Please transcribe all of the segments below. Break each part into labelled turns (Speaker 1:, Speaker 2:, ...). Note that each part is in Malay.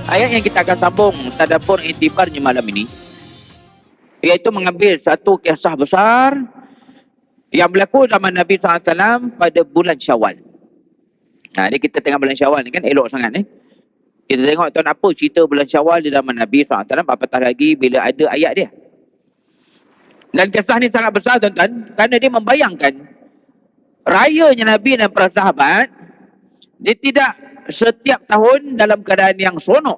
Speaker 1: Ayat yang kita akan sambung tadabbur iktibarnya malam ini, iaitu mengambil satu kisah besar yang berlaku zaman Nabi SAW pada bulan Syawal. Ni kita tengah bulan Syawal ni kan elok sangat ni. Kita tengok tuan apa cerita bulan Syawal di zaman Nabi SAW, apatah lagi bila ada ayat dia. Dan kisah ni sangat besar tuan-tuan, kerana dia membayangkan rayanya Nabi dan para sahabat, dia tidak setiap tahun dalam keadaan yang seronok.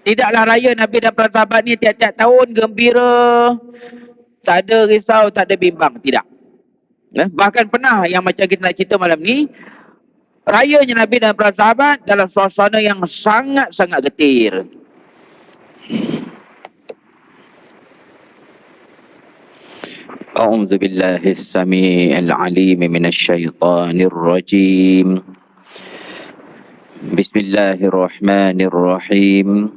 Speaker 1: Tidaklah raya Nabi dan para sahabat ni tiap-tiap tahun gembira, tak ada risau, tak ada bimbang, tidak. Bahkan pernah yang macam kita nak cerita malam ni, rayanya Nabi dan para sahabat dalam suasana yang sangat-sangat getir. A'udzu billahi as-sami'il 'alim minasyaitonir rajim. Bismillahirrahmanirrahim.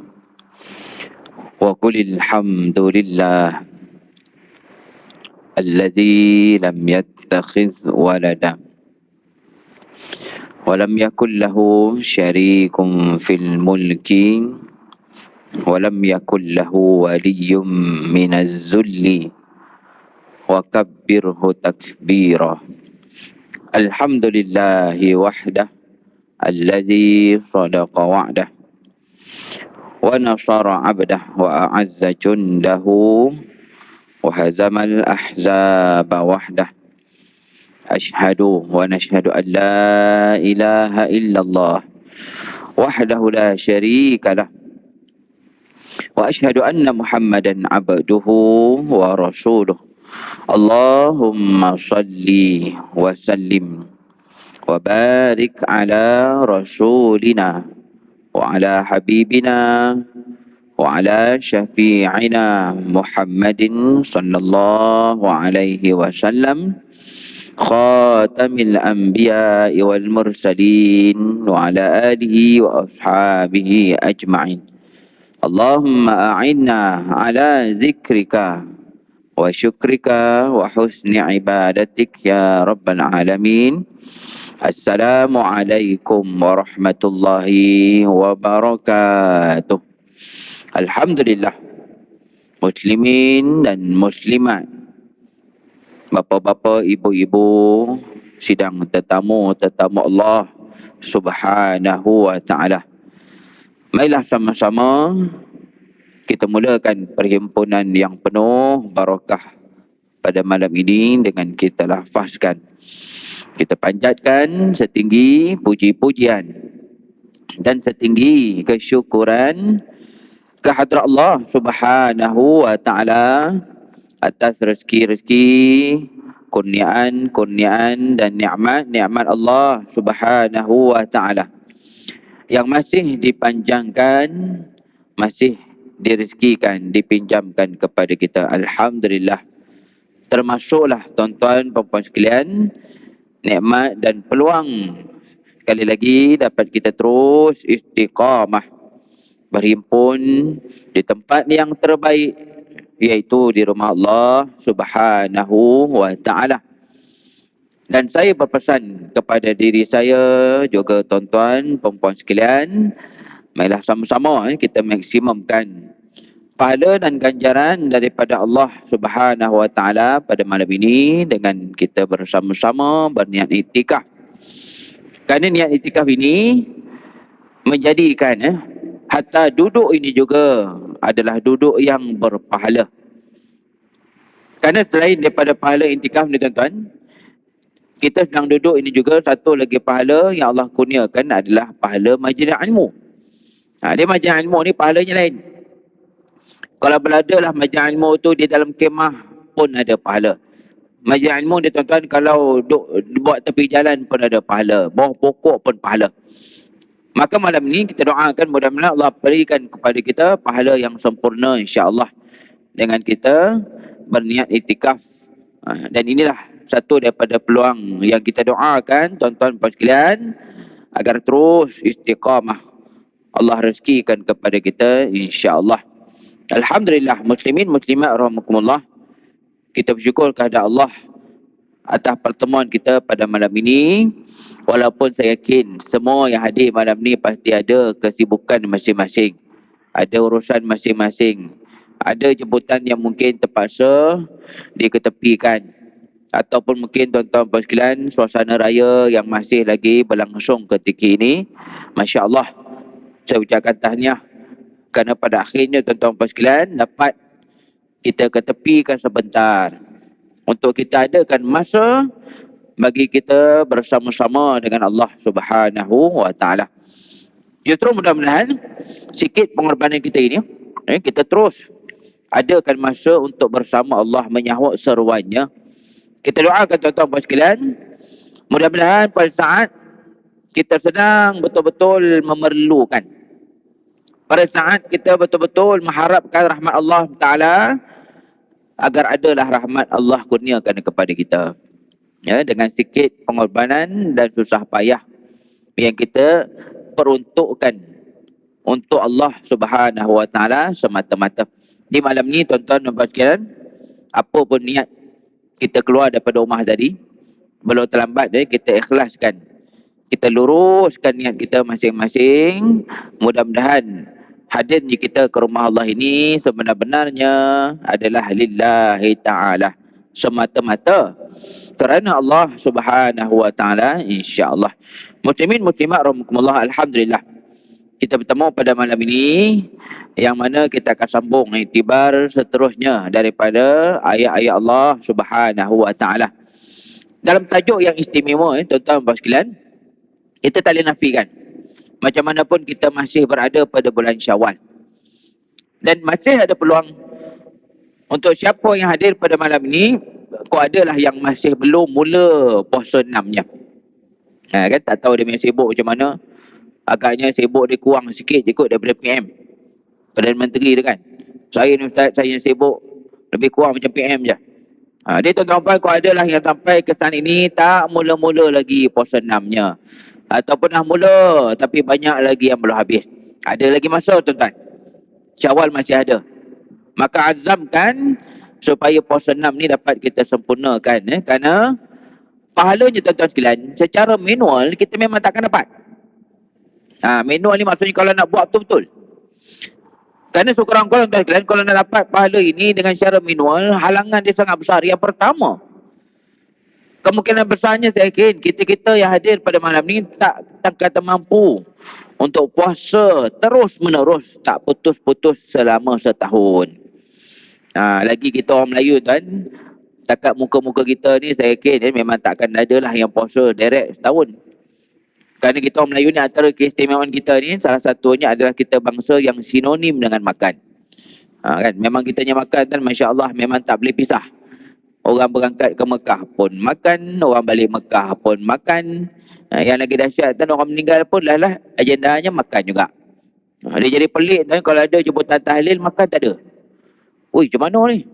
Speaker 1: Wa qulil hamdulillah alladzi lam yattakhidh walada wa lam yakul lahu syarikun fil mulki wa lam yakul lahu waliyyun minaz zulli wa kabbirhu takbira. Alhamdulillahi wahdah alladzi sadaqa wa'dah wa nasara 'abdah wa a'azza jundahu wa hazamal ahzaba wahdah. Ashhadu wa nashhadu an la ilaha illallah wahdahu la syarika lah wa ashhadu anna Muhammadan 'abduhu wa rasuluh. Allahumma salli wa sallim wa barik ala rasulina wa ala habibina wa ala syafi'ina Muhammadin sallallahu alaihi wasallam khatamil anbiya'i wal mursalin wa ala alihi wa ashabihi ajma'in. Allahumma a'inna ala zikrika wa syukrika wa husni ibadatik ya rabbal alamin. Assalamualaikum warahmatullahi wabarakatuh. Alhamdulillah, muslimin dan muslimat, bapa-bapa, ibu-ibu, sidang tetamu Allah Subhanahu wa ta'ala. Marilah sama-sama kita mulakan perhimpunan yang penuh barakah pada malam ini dengan kita lafazkan, kita panjatkan setinggi puji-pujian dan setinggi kesyukuran kehadrat Allah Subhanahu wa ta'ala atas rezeki-rezeki, kurniaan dan nikmat Allah Subhanahu wa ta'ala yang masih dipanjangkan, masih direzekikan, dipinjamkan kepada kita. Alhamdulillah. Termasuklah tuan-tuan puan-puan sekalian, nikmat dan peluang sekali lagi dapat kita terus istiqamah berhimpun di tempat yang terbaik, iaitu di rumah Allah Subhanahu wa ta'ala. Dan saya berpesan kepada diri saya juga tuan-tuan puan-puan sekalian, marilah sama-sama kita maksimumkan pahala dan ganjaran daripada Allah Subhanahu wa ta'ala pada malam ini dengan kita bersama-sama berniat iktikaf. Kerana niat iktikaf ini menjadikan hatta duduk ini juga adalah duduk yang berpahala. Kerana selain daripada pahala iktikaf ni tuan-tuan, kita sedang duduk ini juga satu lagi pahala yang Allah kurniakan adalah pahala majlis ilmu. Dia majlis ilmu ni pahalanya lain. Kalau beradalah majlis ilmu tu di dalam kemah pun ada pahala. Majlis ilmu dia tuan-tuan kalau buat tepi jalan pun ada pahala, bawah pokok pun pahala. Maka malam ni kita doakan mudah-mudahan Allah berikan kepada kita pahala yang sempurna insya-Allah dengan kita berniat iktikaf. Dan inilah satu daripada peluang yang kita doakan tuan-tuan puan sekalian agar terus istiqamah Allah rezekikan kepada kita insya-Allah. Alhamdulillah, muslimin muslimat rahimakumullah, kita bersyukur kepada Allah atas pertemuan kita pada malam ini Walaupun saya yakin semua yang hadir malam ni pasti ada kesibukan masing-masing. Ada urusan masing-masing. Ada jemputan yang mungkin terpaksa diketepikan. Ataupun mungkin tuan-tuan puan sekalian, suasana raya yang masih lagi berlangsung ketika ini. Masya Allah, saya ucapkan tahniah. Kerana pada akhirnya tuan-tuan puan sekalian dapat kita ketepikan sebentar. Untuk kita adakan masa bagi kita bersama-sama dengan Allah Subhanahu wa Ta'ala. Justru mudah-mudahan sikit pengorbanan kita ini, kita terus adakan masa untuk bersama Allah menyahut seruannya. Kita doakan tuan-tuan puan sekalian, mudah-mudahan pada saat kita sedang betul-betul memerlukan, pada saat kita betul-betul mengharapkan rahmat Allah Ta'ala, agar adalah rahmat Allah kurniakan kepada kita. Ya, dengan sikit pengorbanan dan susah payah yang kita peruntukkan untuk Allah Subhanahu wa Ta'ala semata-mata. Di malam ni tuan-tuan dan puan sekalian, apa pun niat kita keluar daripada rumah tadi, belum terlambat kita ikhlaskan, kita luruskan niat kita masing-masing. Mudah-mudahan hadirnya kita ke rumah Allah ini sebenar-benarnya adalah lillahi ta'ala, semata-mata kerana Allah Subhanahu wa Ta'ala, insya-Allah. Muslimin muslimat rahimakumullah, alhamdulillah kita bertemu pada malam ini, yang mana kita akan sambung iktibar seterusnya daripada ayat-ayat Allah Subhanahu wa Ta'ala. Dalam tajuk yang istimewa, tuan-tuan dan puan sekalian, kita tak boleh nafikan macam mana pun kita masih berada pada bulan Syawal. Dan masih ada peluang untuk siapa yang hadir pada malam ini, kau adalah yang masih belum mula puasa 6-nya. Kan tak tahu dia punya sibuk macam mana. Agaknya sibuk dia kurang sikit ikut daripada PM, Perdana Menteri dia kan. Saya ni Ustaz, saya sibuk lebih kurang macam PM je. Dia tuan-tuan kau adalah yang sampai kesan ini tak mula-mula lagi puasa 6-nya. Ataupun dah mula tapi banyak lagi yang belum habis. Ada lagi masa tuan-tuan. Syawal masih ada. Maka azamkan supaya puasa 6 ni dapat kita sempurnakan. Kerana pahalanya tuan-tuan sekalian, secara manual kita memang takkan dapat. Manual ni maksudnya kalau nak buat betul-betul. Kerana sekurang-kurang tuan-tuan sekalian, kalau nak dapat pahala ini dengan secara manual, halangan dia sangat besar. Yang pertama, kemungkinan besarnya saya yakin kita-kita yang hadir pada malam ni tak kata mampu untuk puasa terus menerus, tak putus-putus selama setahun. Lagi kita orang Melayu tuan, takat muka-muka kita ni saya yakin memang takkan ada lah yang puasa direct setahun. Kerana kita orang Melayu ni, antara keistimewaan kita ni, salah satunya adalah kita bangsa yang sinonim dengan makan. Kan? Memang kita punya makan kan, Masya Allah, memang tak boleh pisah. Orang berangkat ke Mekah pun makan, orang balik Mekah pun makan. Yang lagi dahsyat kan, orang meninggal pun lah agendanya makan juga. Dia jadi pelik kan, kalau ada jemputan tahlil, makan tak ada. Ui, macam mana ni?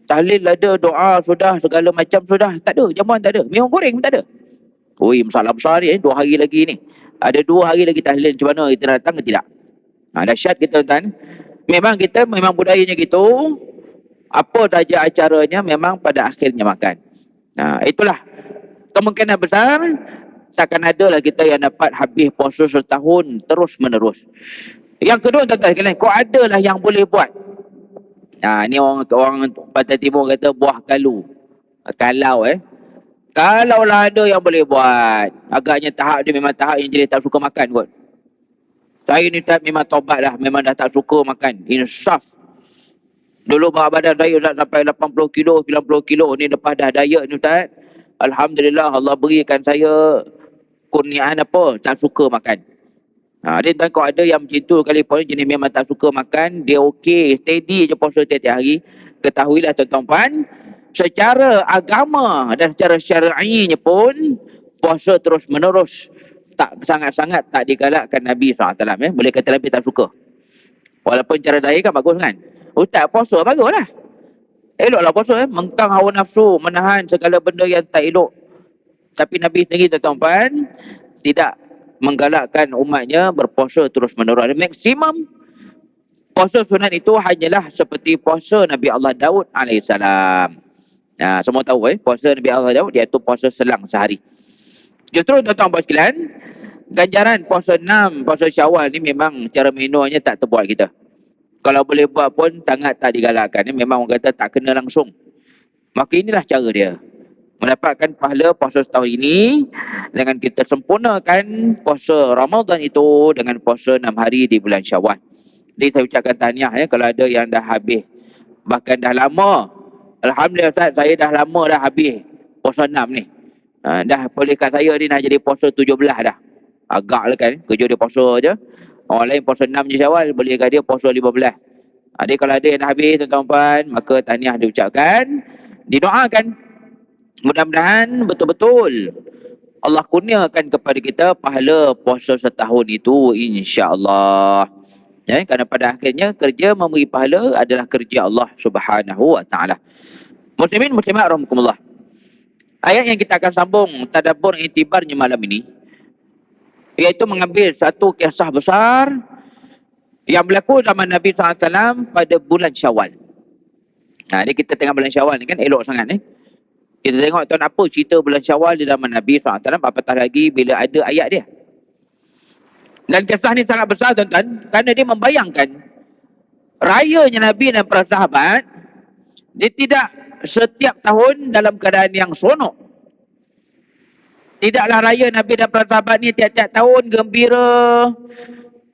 Speaker 1: Tahlil ada, doa sudah, segala macam sudah, tak ada. Jamuan tak ada, minum goreng pun tak ada. Ui, masalah besar ni, 2 hari lagi ni. Ada 2 hari lagi tahlil, macam mana kita datang ke tidak? Dahsyat kita tuan. Memang budayanya gitu. Apa saja acaranya memang pada akhirnya makan. Itulah kemungkinan besar takkan ada lah kita yang dapat habis puasa setahun terus menerus. Yang kedua tuan-tuan sekalian, kau adalah yang boleh buat. Ni orang Pantai Timur kata buah kalu. Kalaulah ada yang boleh buat. Agaknya tahap dia memang tahap yang jadi tak suka makan kot. Saya ni tak memang taubat lah, memang dah tak suka makan. Insaf. Dulu berat badan saya Ustaz sampai 80 kilo, 90 kilo. Ni lepas dah diet ni Ustaz, alhamdulillah Allah berikan saya kurniaan apa, tak suka makan. Dia tuan, kalau ada yang macam tu kali pun jenis memang tak suka makan, dia okey, steady je puasa tiap-tiap hari. Ketahuilah tuan-tuan, secara agama dan secara syar'inya pun puasa terus menerus tak sangat-sangat tak digalakkan Nabi SAW. Boleh kata Nabi tak suka. Walaupun cara zahir kan bagus kan. Ustaz puasa baguslah. Eloklah puasa mengkang hawa nafsu, menahan segala benda yang tak elok. Tapi Nabi sendiri tuan-tuan tidak menggalakkan umatnya berpuasa terus menerus. Maksimum puasa sunat itu hanyalah seperti puasa Nabi Allah Daud alaihissalam. Semua tahu puasa Nabi Allah Daud iaitu puasa selang sehari. Justru tuan-tuan puan sekalian, ganjaran puasa 6, puasa Syawal ni memang cara menunya tak terbuat kita. Kalau boleh buat pun sangat tak digalakkan. Memang orang kata tak kena langsung. Maka inilah cara dia. Mendapatkan pahala puasa setahun ini dengan kita sempurnakan puasa Ramadan itu dengan puasa 6 hari di bulan Syawal. Jadi saya ucapkan tahniah kalau ada yang dah habis. Bahkan dah lama. Alhamdulillah Ustaz, saya dah lama dah habis puasa 6 ni. Dah boleh kat saya ni dah jadi puasa 17 dah. Agak lah kan, kerja dia puasa je. Orang lain puasa 6 je Syawal, boleh kat dia puasa 15. Jadi kalau ada yang dah habis tuan-tuan, maka tahniah diucapkan. Didoakan. Mudah-mudahan betul-betul Allah kurniakan kepada kita pahala puasa setahun itu, insya-Allah. Kerana pada akhirnya kerja memberi pahala adalah kerja Allah Subhanahu wa taala. Muslimin muslimat rahimakumullah. Ayat yang kita akan sambung tadabbur iktibarnya malam ini, iaitu mengambil satu kisah besar yang berlaku zaman Nabi SAW pada bulan Syawal. Jadi kita tengah bulan Syawal ni kan elok sangat ni. Kita tengok tuan apa cerita bulan Syawal di zaman Nabi SAW, apatah lagi bila ada ayat dia. Dan kisah ni sangat besar tuan-tuan, kerana dia membayangkan rayanya Nabi dan para sahabat, dia tidak setiap tahun dalam keadaan yang seronok. Tidaklah raya Nabi dan para sahabat ni tiap-tiap tahun gembira,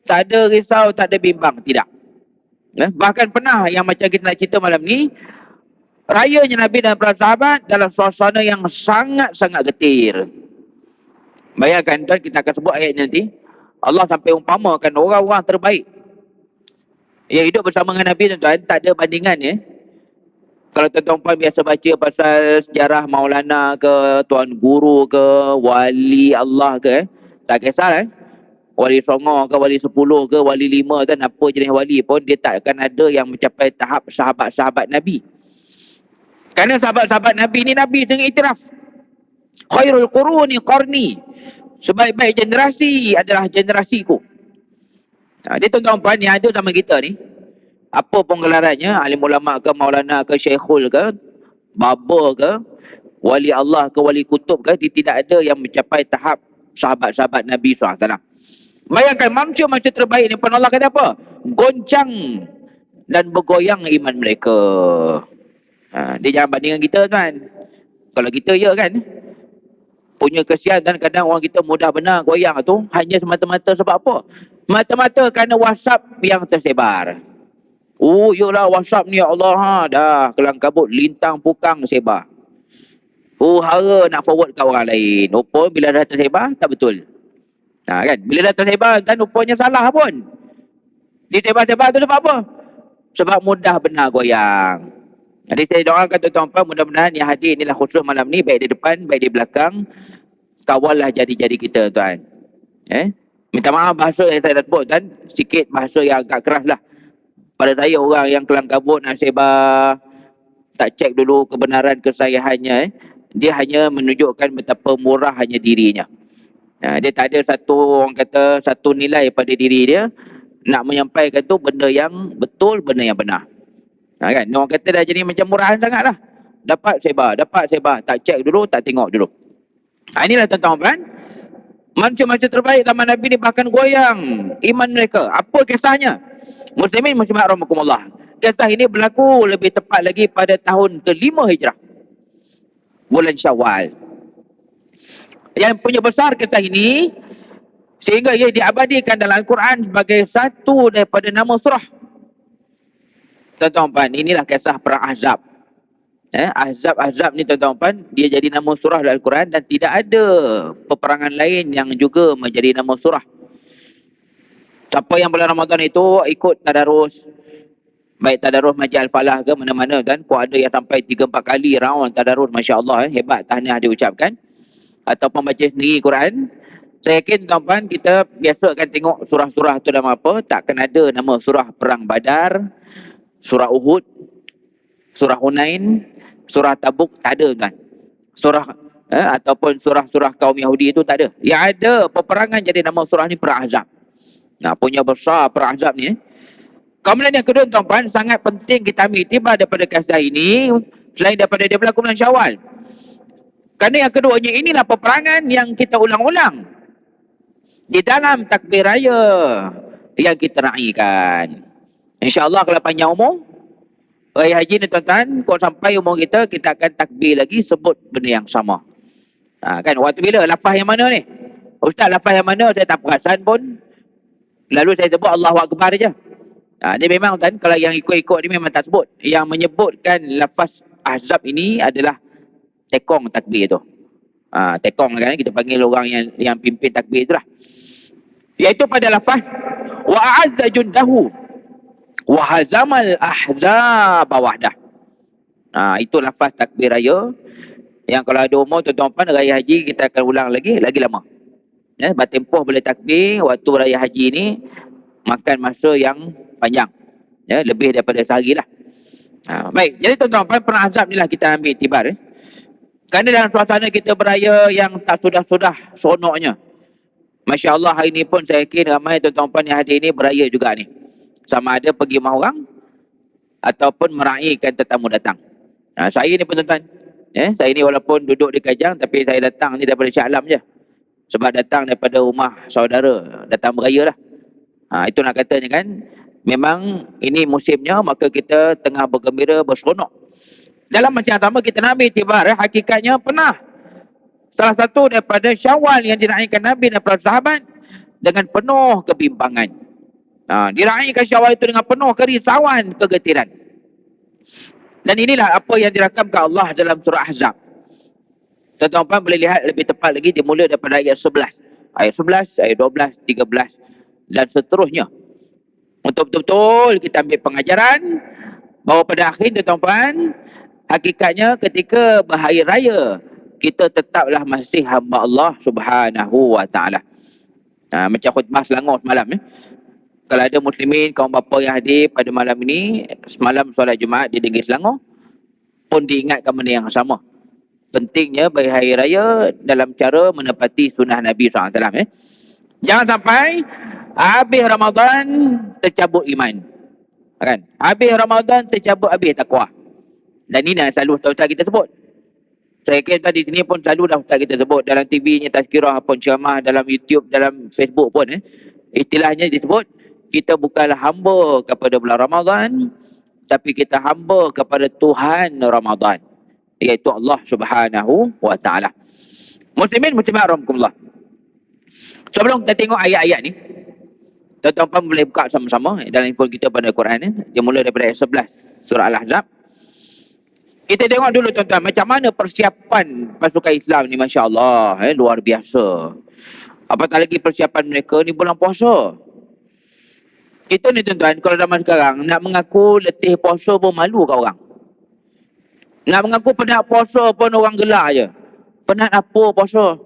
Speaker 1: tak ada risau, tak ada bimbang, tidak. Bahkan pernah yang macam kita nak cerita malam ni, rayanya Nabi dan para sahabat dalam suasana yang sangat-sangat getir. Bayangkan tuan, kita akan sebut ayat nanti. Allah sampai umpamakan orang-orang terbaik yang hidup bersama dengan Nabi tuan-tuan, tak ada bandingan ya. Kalau tuan-tuan puan biasa baca pasal sejarah Maulana ke, Tuan Guru ke, Wali Allah ke, tak kisah Wali Songo ke, Wali 10 ke, Wali 5 kan, apa jenis wali pun, dia tak akan ada yang mencapai tahap sahabat-sahabat Nabi. Kerana sahabat-sahabat Nabi ni Nabi dengan iktiraf, khairul quruni qarni, sebaik-baik generasi adalah generasiku. Dia tuan-tuan puan yang ada zaman kita ni, apa pun gelarannya, alim ulama ke, maulana ke, syekhul ke, baba ke, wali Allah ke, wali kutub ke, dia tidak ada yang mencapai tahap sahabat-sahabat Nabi SAW. Bayangkan manusia-manusia terbaik ni pun Allah kata apa? Goncang dan bergoyang iman mereka. Dia jangan bandingkan kita tuan. Kalau kita ya kan, punya kesian dan kadang orang kita mudah benar goyang tu hanya semata-mata sebab apa? Mata-mata kerana WhatsApp yang tersebar. Yolah WhatsApp ni ya Allah, dah kelang kabut lintang pukang sebar. Hara nak forward ke orang lain. Rupa bila dah tersebar tak betul. Kan? Bila dah tersebar kan rupanya salah pun. Disebar-sebar tu sebab apa? Sebab mudah benar goyang. Jadi saya doakan tuan-tuan, mudah-mudahan yang hadir inilah khusus malam ni, baik di depan, baik di belakang, kawallah jadi-jadi kita tuan. Minta maaf bahasa yang saya dah sebut kan, sikit bahasa yang agak keras lah. Pada saya orang yang kelang kabut nak sebar, tak cek dulu kebenaran kesahihannya, dia hanya menunjukkan betapa murah hanya dirinya. Dia tak ada satu, orang kata, satu nilai pada diri dia, nak menyampaikan tu benda yang betul, benda yang benar. Kan? Orang kata dah jadi macam murahan sangat lah. Dapat sebar, tak cek dulu, tak tengok dulu. Inilah tuan-tuan kan. Manusia-manusia terbaik zaman Nabi ni bahkan goyang iman mereka. Apa kisahnya? Muslimin muslimat rahimakumullah. Kisah ini berlaku lebih tepat lagi pada tahun ke-5 Hijrah. Bulan Syawal. Yang punya besar kisah ini sehingga ia diabadikan dalam Al-Quran sebagai satu daripada nama surah. Tuan-tuan, inilah kisah perang Ahzab. Ahzab ni tuan-tuan, dia jadi nama surah dalam Al-Quran dan tidak ada peperangan lain yang juga menjadi nama surah. Siapa yang bulan Ramadan itu ikut tadarus, baik tadarus Majlis Al-Falah ke mana-mana kan, kau ada yang sampai 3-4 kali round tadarus, masya-Allah, hebat, tahniah diucapkan. Ataupun baca sendiri Quran. Saya yakin tuan-tuan, kita biasa akan tengok surah-surah tu nama apa, takkan ada nama surah perang Badar, surah Uhud, surah Hunain, surah Tabuk, tak ada kan. Surah ataupun surah-surah kaum Yahudi itu tak ada. Yang ada peperangan jadi nama surah ni perang Ahzab. Punya besar perang Ahzab ni. Kemudian yang kedua tuan-tuan, sangat penting kita ambil iktibar daripada kisah ini, selain daripada dia berlaku bulan Syawal. Kerana yang keduanya inilah peperangan yang kita ulang-ulang di dalam takbir raya yang kita raikan. InsyaAllah kalau panjang umur, raya haji ni tuan-tuan, kalau sampai umur kita, kita akan takbir lagi sebut benda yang sama. Kan waktu bila lafaz yang mana ni? Ustaz, lafaz yang mana saya tak perasan pun. Lalu saya sebut Allahu Akbar je. Dia memang tuan, kalau yang ikut-ikut ni memang tak sebut. Yang menyebutkan lafaz Ahzab ini adalah tekong takbir tu. Tekong kan, kita panggil orang yang pimpin takbir itulah. Iaitu pada lafaz wa a'azza jundahu wa hazamal ahzab wahdah. Itu lafaz takbir raya yang kalau ada umur tuan-tuan raya haji kita akan ulang lagi lama. Bertempoh boleh takbir waktu raya haji ni makan masa yang panjang. Lebih daripada sehari lah. Baik, jadi tuan-tuan perang Ahzab ni lah kita ambil iktibar. Kerana dalam suasana kita beraya yang tak sudah-sudah seronoknya. Masya Allah, hari ni pun saya yakin ramai tuan-tuan yang hadir ni beraya juga ni. Sama ada pergi rumah orang ataupun meraihkan tetamu datang. Saya ni pun tuan-tuan, saya ni walaupun duduk di Kajang tapi saya datang ni daripada Shah Alam je. Sebab datang daripada rumah saudara, datang beraya lah. Itu nak katanya kan, memang ini musimnya, maka kita tengah bergembira, berseronok. Dalam masa yang sama kita nak ambil iktibar, hakikatnya pernah salah satu daripada Syawal yang diraihkan Nabi dan para sahabat dengan penuh kebimbangan. Diraihkan Syawal itu dengan penuh kerisauan, kegetiran. Dan inilah apa yang dirakamkan Allah dalam surah Ahzab. Tuan-tuan boleh lihat lebih tepat lagi, dimulai daripada ayat 11. Ayat 11, ayat 12, 13 dan seterusnya. Untuk betul-betul kita ambil pengajaran bahawa pada akhir tuan-tuan, hakikatnya ketika berhari raya, kita tetaplah masih hamba Allah Subhanahu wa ta'ala. Macam khutbah Selangor semalam. Kalau ada muslimin, kaum bapa yang hadir pada malam ini, semalam solat Jumaat di Negeri Selangor, pun diingatkan benda yang sama. Pentingnya berhari raya dalam cara menepati sunnah Nabi SAW. Jangan sampai habis Ramadan tercabut iman. Kan? Habis Ramadan tercabut habis takwa. Dan ini yang selalu ustaz kita sebut. Saya kira di sini pun selalu dah ustaz kita sebut. Dalam TV-nya tazkirah pun ceramah, dalam YouTube, dalam Facebook pun. Istilahnya disebut, kita bukanlah hamba kepada bulan Ramadan, tapi kita hamba kepada Tuhan Ramadan, iaitu Allah Subhanahu wa ta'ala. Muslimin, muslimat rahmatullah. Sebelum kita tengok ayat-ayat ni, tuan-tuan boleh buka sama-sama dalam info kita pada Quran ni. Dia mula daripada ayat 11 surah Al-Ahzab. Kita tengok dulu tuan-tuan macam mana persiapan pasukan Islam ni, Masya Allah, luar biasa. Apatah lagi persiapan mereka ni bulan puasa. Kita ni tuan-tuan, kalau zaman sekarang nak mengaku letih puasa pun malu kat orang. Nak mengaku penat puasa pun orang gelak je. Penat apa puasa?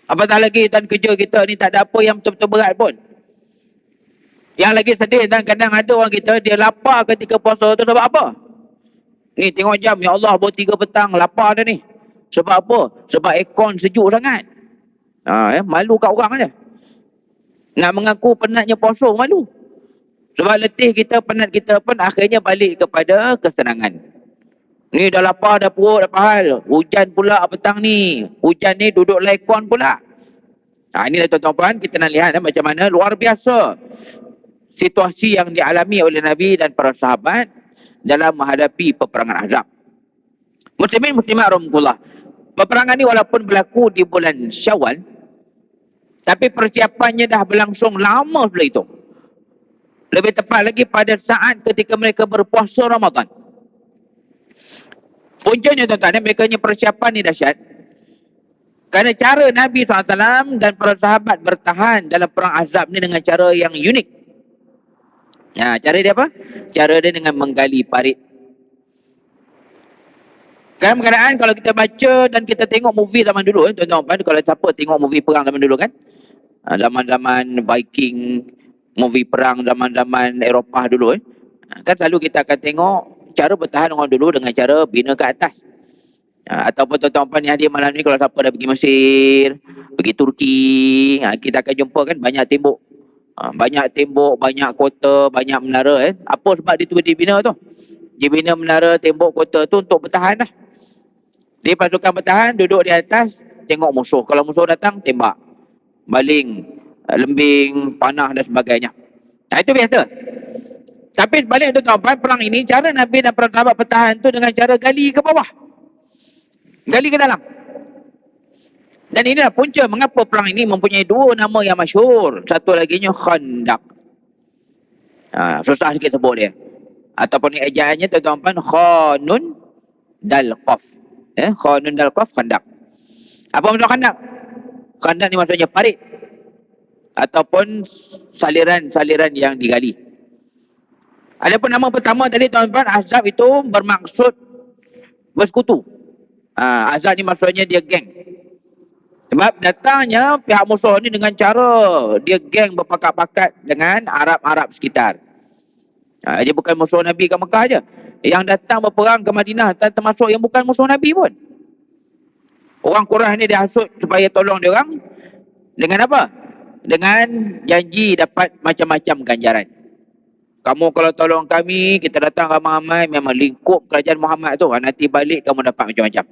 Speaker 1: Apatah lagi tuan, kerja kita ni tak ada apa yang betul-betul berat pun. Yang lagi sedih dan kadang ada orang kita, dia lapar ketika puasa tu sebab apa? Ni tengok jam, ya Allah, baru 3 petang, lapar dah ni. Sebab apa? Sebab aircon sejuk sangat. Malu kat orang je. Nak mengaku penatnya puasa malu. Sebab letih kita, penat kita pun akhirnya balik kepada kesenangan. Ni dah lapar, dah perut, dah pahal. Hujan pula petang ni. Hujan ni duduk aircon pula. Inilah tuan-tuan, kita nak lihat macam mana luar biasa situasi yang dialami oleh Nabi dan para sahabat dalam menghadapi peperangan Ahzab. Muslimin muslimat rahmatullah. Peperangan ni walaupun berlaku di bulan Syawal, tapi persiapannya dah berlangsung lama sebelum itu. Lebih tepat lagi pada saat ketika mereka berpuasa Ramadan. Puncanya tuan-tuan, mereka punya persiapan ni dahsyat. Kerana cara Nabi SAW dan para sahabat bertahan dalam perang Ahzab ni dengan cara yang unik. Cara dia apa? Cara dia dengan menggali parit. Dalam keadaan kalau kita baca dan kita tengok movie zaman dulu, tuan-tuan, kalau siapa tengok movie perang zaman dulu kan, zaman-zaman Viking, movie perang zaman-zaman Eropah dulu, kan selalu kita akan tengok cara bertahan orang dulu dengan cara bina ke atas. Ataupun tuan-tuan yang hadir malam ni, kalau siapa dah pergi Mesir, pergi Turki, kita akan jumpa kan banyak tembok. Banyak tembok, banyak kota, banyak menara. Apa sebab dia tu dibina tu? Dibina menara, tembok, kota tu untuk bertahan lah. Di pasukan bertahan, duduk di atas, tengok musuh. Kalau musuh datang, tembak. Baling, lembing, panah dan sebagainya. Nah, itu biasa. Tapi balik untuk tuan-tuan, perang ini, cara Nabi dan para sahabat bertahan tu dengan cara gali ke bawah. Gali ke dalam. Dan inilah punca mengapa perang ini mempunyai dua nama yang masyhur. Satu laginya Khandaq. Susah sikit sebut dia. Ataupun ejaannya tuan-tuan, Khanun dal Qaf. Khanun dal Qaf, Khandaq. Apa maksud Khandaq? Khandaq ni maksudnya parit. Ataupun saliran-saliran yang digali. Adapun nama pertama tadi tuan-tuan, Ahzab itu bermaksud bersekutu. Ahzab ni maksudnya dia geng. Sebab datangnya pihak musuh ni dengan cara dia geng berpakat-pakat dengan Arab-Arab sekitar. Dia bukan musuh Nabi ke Mekah je. Yang datang berperang ke Madinah termasuk yang bukan musuh Nabi pun. Orang Quraisy ni dia hasut supaya tolong dia orang. Dengan apa? Dengan janji dapat macam-macam ganjaran. Kamu kalau tolong kami, kita datang ramai-ramai, memang lingkup kerajaan Muhammad tu. Nanti balik kamu dapat macam-macam.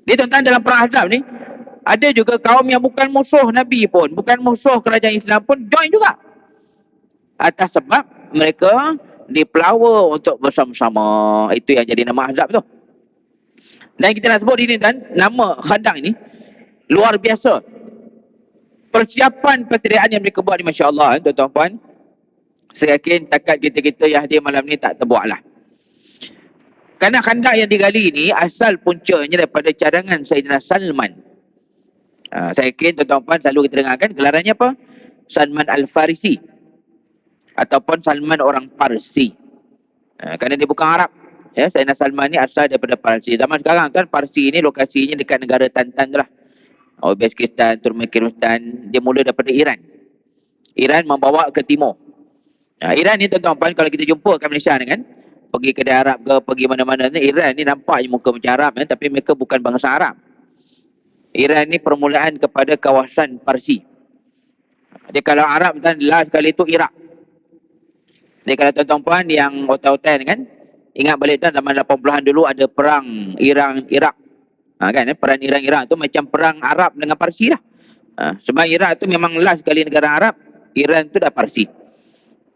Speaker 1: Dia tuan-tuan dalam perang Ahzab ni, ada juga kaum yang bukan musuh Nabi pun, bukan musuh kerajaan Islam pun join juga. Atas sebab mereka dipelawa untuk bersama-sama. Itu yang jadi nama Ahzab tu. Dan kita nak sebut ini dan nama Khandaq ini luar biasa. Persiapan persediaan yang mereka buat ni Masya Allah, tuan-tuan puan. Saya yakin takat kita-kita yang hadir malam ni tak terbuat lah. Kerana Khandaq yang digali ini asal puncanya daripada cadangan Sayyidina Salman. Saya yakin tuan-tuan puan selalu kita dengarkan gelarannya apa? Salman Al-Farisi. Ataupun Salman orang Parsi. Kerana dia bukan Arab. Sayyidina Salman ni asal daripada Parsi. Zaman sekarang kan Parsi ni lokasinya dekat negara Tantan tu lah. Uzbekistan, Turkmenistan. Dia mula daripada Iran. Iran membawa ke timur. Iran ni tuan-tuan puan kalau kita jumpa kat Malaysia ni kan, pergi kedai Arab ke, pergi mana-mana ni, Iran ni nampaknya muka macam Arab tapi mereka bukan bangsa Arab. Iran ni permulaan kepada kawasan Parsi. Dia kalau Arab dan last kali tu Iraq. Dia kalau tuan-tuan puan yang hotel-hotel ni kan, ingat balik tu zaman 80-an dulu ada perang Iran-Iraq. Kan perang Iran-Iraq tu macam perang Arab dengan Parsi lah. Sebab Iraq tu memang last kali negara Arab, Iran tu dah Parsi.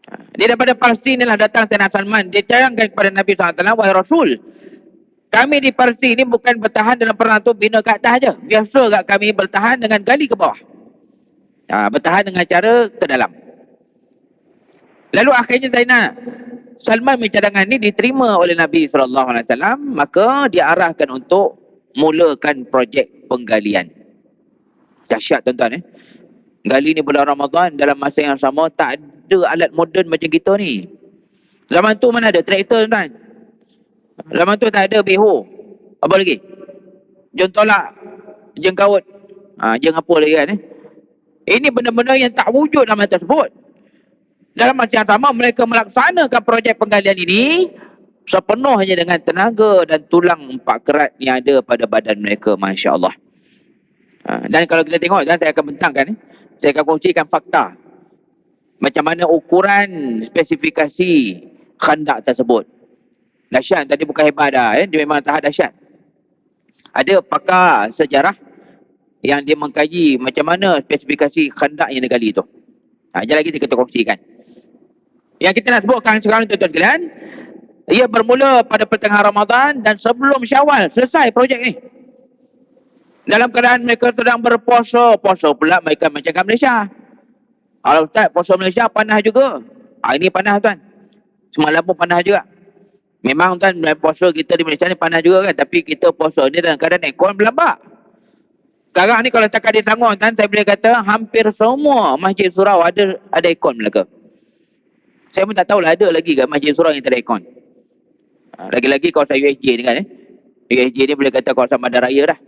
Speaker 1: Dia daripada Parsi ni lah datang Sayyidina Salman. Dia cadangkan kepada Nabi SAW, wahai Rasul, kami di Parsi ni bukan bertahan dalam perang tu bina kat atas je. Biasa kat kami bertahan dengan gali ke bawah. Bertahan dengan cara ke dalam. Lalu akhirnya Sayyidina Salman cadangan ni diterima oleh Nabi SAW. Maka diarahkan untuk mulakan projek penggalian. Dahsyat tuan-tuan Gali ni bulan Ramadan, dalam masa yang sama tak ada alat moden macam kita ni. Zaman tu mana ada traktor tuan. Zaman tu tak ada beho. Apa lagi? Jeng tolak, jeng kaut. Jeng apa lagi kan Ini benda-benda yang tak wujud dalam masa tersebut. Dalam masa yang sama mereka melaksanakan projek penggalian ini sepenuhnya dengan tenaga dan tulang empat kerat yang ada pada badan mereka, Masya Allah. Dan kalau kita tengok, dan saya akan bentangkan saya akan kongsikan fakta macam mana ukuran spesifikasi Khandaq tersebut. Dahsyat, tadi bukan hebat dah dia memang tahap dahsyat. Ada pakar sejarah yang dia mengkaji macam mana spesifikasi Khandaq yang digali tu. Sekejap lagi kita kongsikan. Yang kita nak sebutkan sekarang tuan-tuan sekalian, ia bermula pada pertengahan Ramadan dan sebelum Syawal selesai projek ni. Dalam keadaan mereka sedang berpuasa, puasa pula mereka macam kat Malaysia. Kalau Ustaz, puasa Malaysia panas juga. Ini panas tuan. Semalam pun panas juga. Memang tuan, puasa kita di Malaysia ni panas juga kan. Tapi kita puasa ni dalam keadaan aircon berlambak. Sekarang ni kalau cakap di Selangor tuan, saya boleh kata hampir semua masjid surau ada aircon mereka. Saya pun tak tahulah ada lagi ke masjid surau yang tak ada aircon. Lagi-lagi kawasan USJ ni kan USJ ni boleh kata kawasan Bandaraya dah.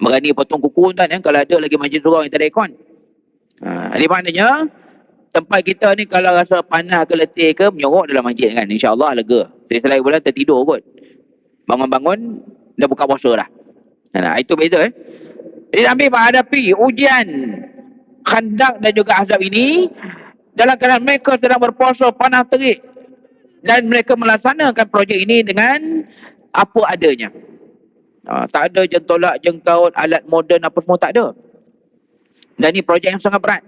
Speaker 1: Berani potong kuku tuan kalau ada lagi masjid surau yang tak ada aircon. Ini maknanya tempat kita ni kalau rasa panas ke letih ke menyorok dalam masjid kan, insya-Allah lega. Selesai bulan tertidur kot. Bangun-bangun dah buka puasa dah. Itu beza Jadi Nabi menghadapi ujian Khandaq dan juga Ahzab ini dalam keadaan mereka sedang berpuasa panas terik dan mereka melaksanakan projek ini dengan apa adanya. Tak ada jentolak, jengkaut, alat moden apa semua tak ada. Dan ini projek yang sangat berat.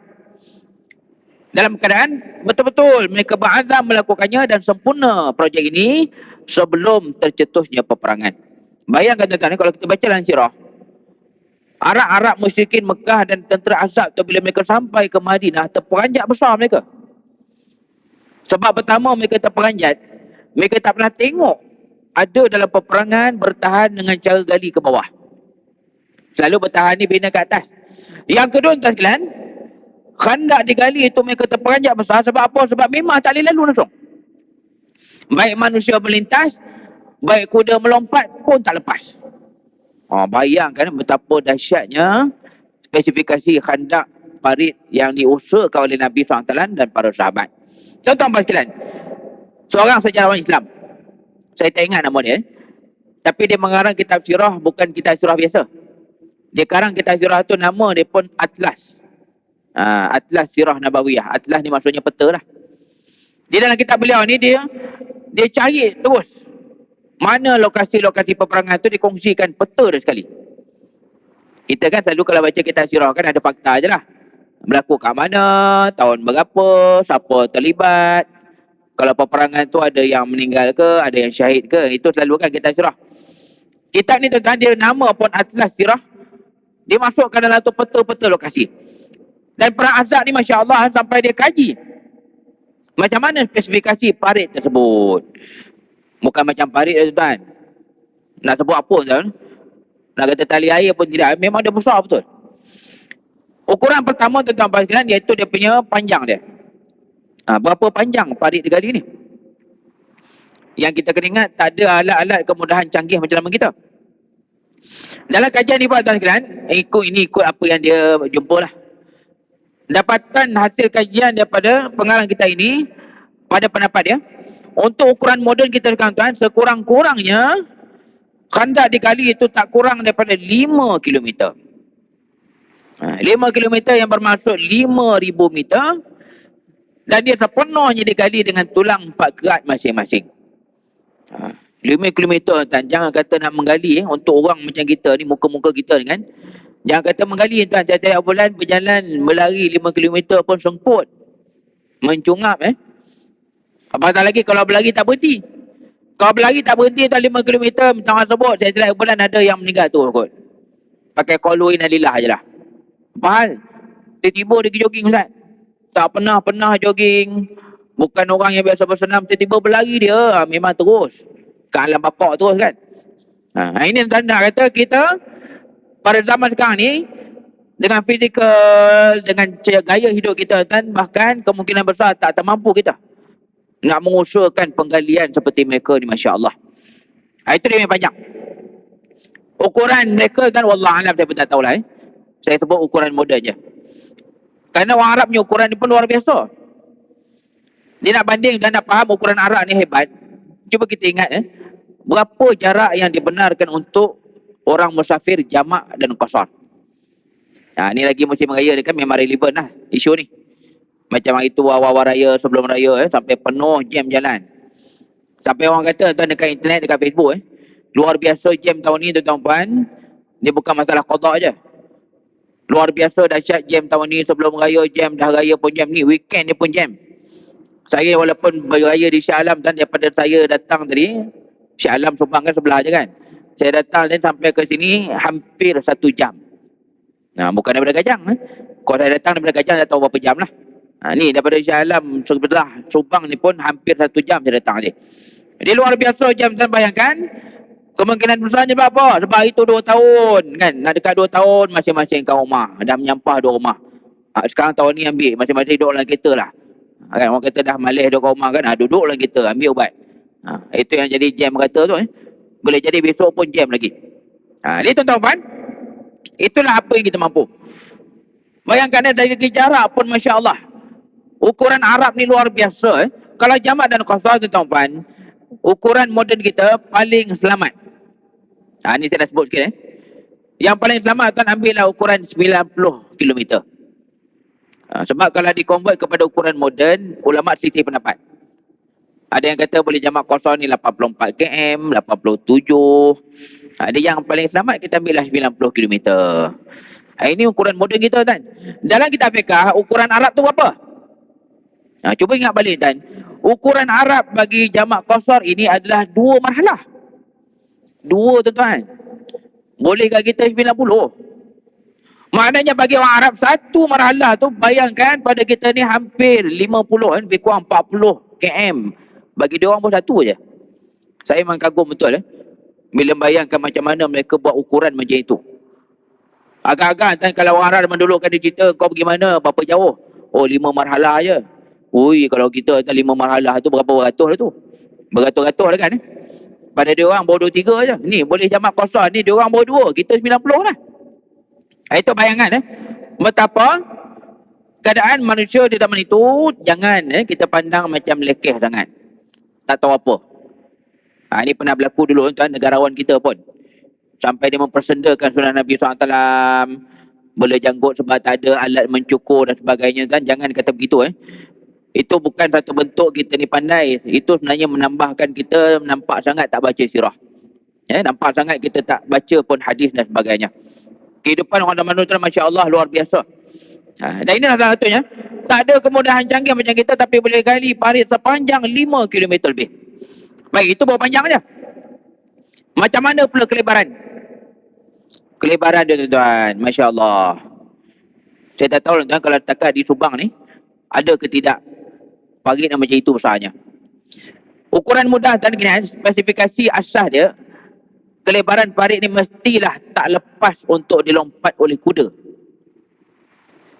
Speaker 1: Dalam keadaan betul-betul mereka berazam melakukannya dan sempurna projek ini sebelum tercetusnya peperangan. Bayangkan tuan-tuan, kalau kita baca dalam sirah, Arab musyrikin Mekah dan tentera Ahzab tu bila mereka sampai ke Madinah, terperanjat besar mereka. Sebab pertama mereka terperanjat, mereka tak pernah tengok ada dalam peperangan bertahan dengan cara gali ke bawah. Selalu bertahan ni bina ke atas. Yang kedua tuan sekalian, khandak digali itu mereka terperanjat besar. Sebab apa? Sebab memang tak boleh lalu langsung. Baik manusia melintas, baik kuda melompat pun tak lepas. Bayangkan betapa dahsyatnya spesifikasi khandak parit yang diusahakan oleh Nabi SAW dan para sahabat. Tuan-tuan sekalian, seorang sejarawan Islam, saya tak ingat nama dia, tapi dia mengarang kitab sirah, bukan kitab sirah biasa. Dia karang kitab sirah tu, nama dia pun Atlas. Atlas Sirah Nabawiyah. Atlas ni maksudnya peta lah. Di dalam kitab beliau ni dia cari terus mana lokasi-lokasi peperangan tu, dikongsikan peta dia sekali. Kita kan selalu kalau baca kitab sirah kan ada fakta je lah. Berlaku kat mana, tahun berapa, siapa terlibat. Kalau peperangan tu ada yang meninggal ke, ada yang syahid ke, itu selalu kan kitab sirah. Kitab ni tuan-tuan, dia nama pun Atlas Sirah. Dia masukkan dalam tu peta-peta lokasi. Dan perang Ahzab ni Masya Allah sampai dia kaji macam mana spesifikasi parit tersebut. Bukan macam parit tuan-tuan, nak sebut apa tuan, nak kata tali air pun tidak, memang dia besar betul. Ukuran pertama tuan-tuan sekalian iaitu dia punya panjang dia. Berapa panjang parit digali ni. Yang kita kena ingat, tak ada alat-alat kemudahan canggih macam zaman kita. Dalam kajian ni tuan-tuan sekalian, ikut apa yang dia jumpa lah. Dapatan hasil kajian daripada pengarang kita ini, pada pendapat dia, untuk ukuran moden kita tuan-tuan, sekurang-kurangnya khandak digali itu tak kurang daripada 5 km. 5 km yang bermaksud 5,000 meter. Dan dia sepenuhnya digali dengan tulang 4 kerat masing-masing. 5 km tuan, jangan kata nak menggali untuk orang macam kita ni, muka-muka kita ni kan. Jangan kata menggali tuan, tiap-tiap bulan berjalan berlari 5 km pun semput. Mencungap Apatah lagi kalau berlari tak berhenti. Kalau berlari tak berhenti tuan 5 km, minta maaf sebut, tiap-tiap bulan ada yang meninggal tu kot. Pakai qalu innalillah je lah. Apa hal? Tiba-tiba dia pergi jogging Ustaz. Tak pernah jogging. Bukan orang yang biasa bersenam, tiba-tiba berlari dia. Memang terus. Ke alam bapak terus kan. Ini tanda kata kita pada zaman sekarang ni, dengan fizikal, dengan gaya hidup kita kan, bahkan kemungkinan besar tak termampu kita nak mengusahakan penggalian seperti mereka ni, Masya Allah. Itu dia yang panjang. Ukuran mereka kan, wallah alam, saya pun tak tahulah. Saya sebut ukuran moden je. Kerana orang Arab ni ukuran ni pun luar biasa. Dia nak banding dan nak faham ukuran Arab ni hebat. Cuba kita ingat berapa jarak yang dibenarkan untuk orang musafir jamak dan qasar. Ni lagi musim raya ni kan memang relevan lah isu ni. Macam hari tu awal-awal raya, sebelum raya sampai penuh jam jalan. Sampai orang kata tuan dekat internet, dekat Facebook luar biasa jam tahun ni tuan-tuan. Dia bukan masalah qada je. Luar biasa dahsyat jam tahun ni, sebelum raya jam, dah raya pun jam, ni weekend dia pun jam. Saya walaupun beraya di Shah Alam dan daripada saya datang tadi, Shah Alam Subang kan sebelah je kan. Saya datang dan sampai ke sini hampir 1 jam. Bukan daripada Gajang. Kalau saya datang daripada Gajang, tak tahu berapa jam lah. Ni daripada Shah Alam sebelah Subang ni pun hampir 1 jam saya datang je. Dia luar biasa jam, dan bayangkan kemungkinan besarnya berapa? Sebab itu 2 tahun kan. Nak dekat 2 tahun masing-masing kat rumah. Dah menyampah 2 rumah. Sekarang tahun ni ambil masing-masing duduk dalam kereta lah. Kan orang kata dah malas duduk kat rumah kan. Duduk dalam kereta ambil ubat. Itu yang jadi jam kata tu. Boleh jadi besok pun jam lagi. Ni tuan-tuan, itulah apa yang kita mampu. Bayangkan dari segi jarak pun Masya Allah. Ukuran Arab ni luar biasa. Kalau jamak dan qasar tuan-tuan, ukuran moden kita paling selamat. Ni saya dah sebut sikit Yang paling selamat tuan ambillah ukuran 90 km. Sebab kalau dikonvert kepada ukuran moden, ulama sisi pendapat. Ada yang kata boleh jamak qasar ni 84 km, 87. Dia yang paling selamat kita ambillah 90 kilometer. Ini ukuran moden kita kan. Dalam kitab fiqh, ukuran Arab tu berapa? Cuba ingat balik kan. Ukuran Arab bagi jamak qasar ini adalah 2 marhalah. 2 tuan-tuan. Bolehkah kita 90? Maknanya bagi orang Arab satu marhalah tu, bayangkan pada kita ni hampir 50 kan, lebih kurang 40 km. Bagi dia orang pun satu je. Saya memang kagum betul bila bayangkan macam mana mereka buat ukuran macam itu. Agak-agak kan kalau orang Arab dulu kan dia cerita kau pergi mana, berapa jauh. Oh 5 marhalah je. Ui, kalau kita 5 marhalah tu berapa ratus lah tu. Beratus-ratus lah kan. Pada dia orang baru 23 je. Ni boleh jamak qasar ni dia orang baru 2, kita 90 lah. Itu bayangan betapa keadaan manusia di zaman itu. Jangan kita pandang macam lekeh sangat, tak tahu apa. Ini pernah berlaku dulu tuan, negarawan kita pun sampai dia mempersendakan sunnah Nabi SAW, boleh janggut sebab tak ada alat mencukur dan sebagainya kan. Jangan kata begitu Itu bukan satu bentuk kita ni pandai. Itu sebenarnya menambahkan kita nampak sangat tak baca sirah. Nampak sangat kita tak baca pun hadis dan sebagainya. Kehidupan orang zaman dulu Masya Allah luar biasa. Dan ini salah satunya. Tak ada kemudahan canggih macam kita, tapi boleh gali parit sepanjang 5 km lebih. Baik, itu berapa panjang je. Macam mana pula kelebaran? Kelebaran dia tuan-tuan, Masya Allah. Saya tak tahu tuan kalau takat di Subang ni ada ke tidak parit yang macam itu besarnya. Ukuran mudah dan spesifikasi asas dia, kelebaran parit ni mestilah tak lepas untuk dilompat oleh kuda.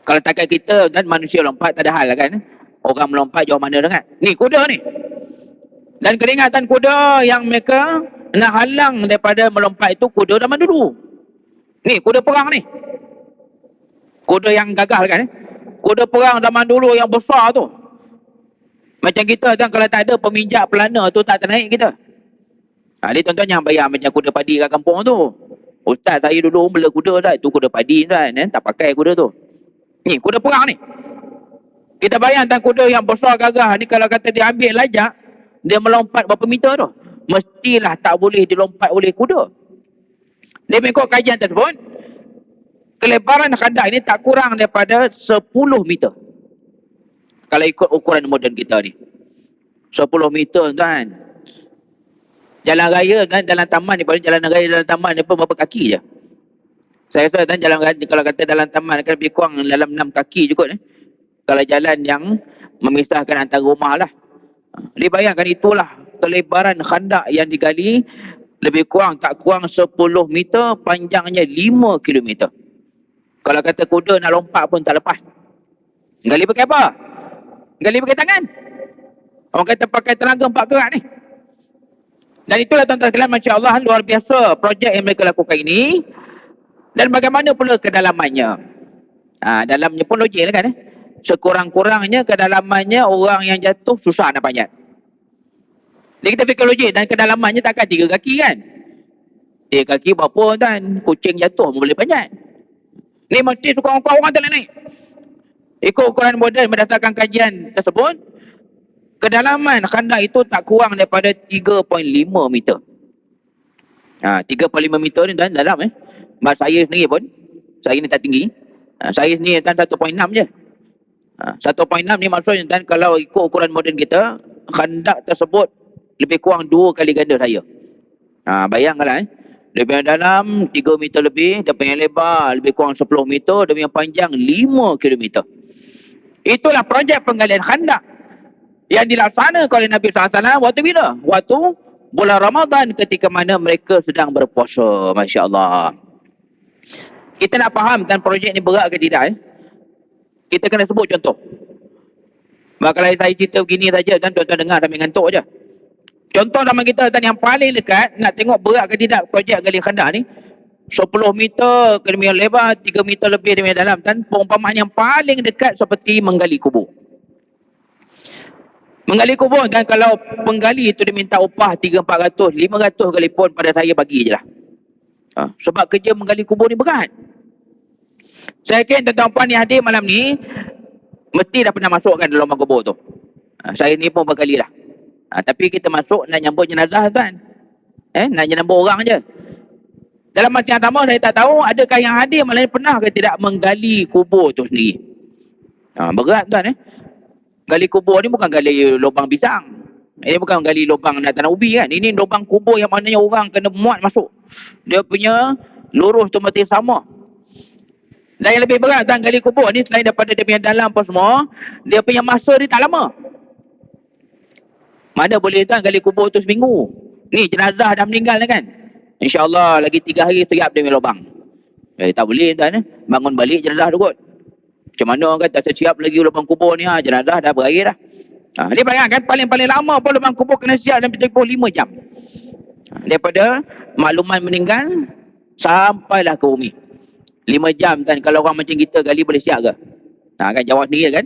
Speaker 1: Kalau takat kita dan manusia lompat tak ada hal lah kan. Orang melompat jauh mana sangat. Ni kuda ni. Dan keringatan kuda yang mereka nak halang daripada melompat itu kuda zaman dulu. Ni kuda perang ni. Kuda yang gagah kan. Kuda perang zaman dulu yang besar tu. Macam kita kan kalau tak ada peminjak pelana tu tak ternaik kita. Dia tuan-tuan yang bayar macam kuda padi kat kampung tu. Ustaz saya dulu bela kuda dah. Itu kuda padi kan. Tak pakai kuda tu. Ni kuda perang ni. Kita bayangkan kuda yang besar gagah ni kalau kata dia ambil lajak, dia melompat berapa meter tu. Mestilah tak boleh dilompat oleh kuda. Dia mengikut kajian tersebut, kelebaran khandak ini tak kurang daripada 10 meter. Kalau ikut ukuran moden kita ni. 10 meter kan. Jalan raya kan, dalam taman ni, jalan raya dalam taman ni pun berapa kaki je. Saya rasa kan jalan raya, kalau kata dalam taman kan lebih kurang dalam 6 kaki juga Kalau jalan yang memisahkan antara rumah lah. Dia bayangkan itulah kelebaran khandak yang digali, lebih kurang tak kurang 10 meter, panjangnya 5 kilometer. Kalau kata kuda nak lompat pun tak lepas. Gali pakai apa? Gali pakai tangan. Orang kata pakai tenaga 4 gerak ni. Dan itulah tuan-tuan sekalian, Masya Allah, luar biasa projek yang mereka lakukan ini. Dan bagaimana pula kedalamannya? Dalamnya pun logik lah kan Sekurang-kurangnya kedalamannya orang yang jatuh susah nak panjat. Jadi kita fikir logik, dan kedalamannya takkan 3 kaki kan. 3 kaki berapa kan? Kucing jatuh pun boleh panjat. Ni mesti sekurang-kurang orang tak nak naik. Ikut ukuran moden berdasarkan kajian tersebut, kedalaman khandak itu tak kurang daripada 3.5 meter. 3.5 meter ni tuan dalam Mas saya sendiri pun, saya ni tak tinggi. Saya ni kan 1.6 je. 1.6 ni maksudnya kan kalau ikut ukuran moden kita, khandak tersebut lebih kurang 2 kali ganda saya. Bayangkanlah dia punya dalam 3 meter lebih, dia punya lebar lebih kurang 10 meter, dia punya panjang 5 kilometer. Itulah projek penggalian khandak yang dilaksanakan oleh Nabi SAW waktu bila? Waktu bulan Ramadan ketika mana mereka sedang berpuasa. Masya Allah. Kita nak faham kan projek ni berat ke tidak kita kena sebut contoh. Kalau saya cerita begini saja kan tuan-tuan dengar sampai ngantuk je. Contoh nama kita kan yang paling dekat, nak tengok berat ke tidak projek gali khandak ni, 10 meter ke demi lebar, 3 meter lebih demi dalam, dan perumpamaan yang paling dekat seperti menggali kubur. Menggali kubur kan, kalau penggali itu diminta upah 300-400, 500 kali pun pada saya bagi je lah. Sebab kerja menggali kubur ni berat. Saya yakin tuan-tuan puan yang hadir malam ni mesti dah pernah masuk kan dalam lubang kubur tu. Saya ni pun berkali lah. Tapi kita masuk nak nyambut jenazah tuan. Nak nyambut orang je. Dalam masa yang sama saya tak tahu adakah yang hadir malah pernah ke tidak menggali kubur tu sendiri. Berat tuan Gali kubur ni bukan gali lubang pisang. Ini bukan gali lubang nak tanam ubi kan. Ini lubang kubur yang maknanya orang kena muat masuk. Dia punya luruh tu mati sama. Dan yang lebih berat tuan gali kubur ni selain daripada dia punya dalam apa semua, dia punya masa dia tak lama. Mana boleh tuan gali kubur tu seminggu. Ni jenazah dah meninggal kan. InsyaAllah lagi 3 hari siap dia punya lubang. Tak boleh tuan bangun balik jenazah tu kot. Macam mana orang kata siap lagi lubang kubur ni jenazah dah berakhir dah. Dia bayangkan paling-paling lama pun lubang kubur kena siap dalam tempoh 5 jam. Daripada makluman meninggal sampailah ke bumi. 5 jam kan kalau orang macam kita gali boleh siap ke? Kan jawab sendiri kan?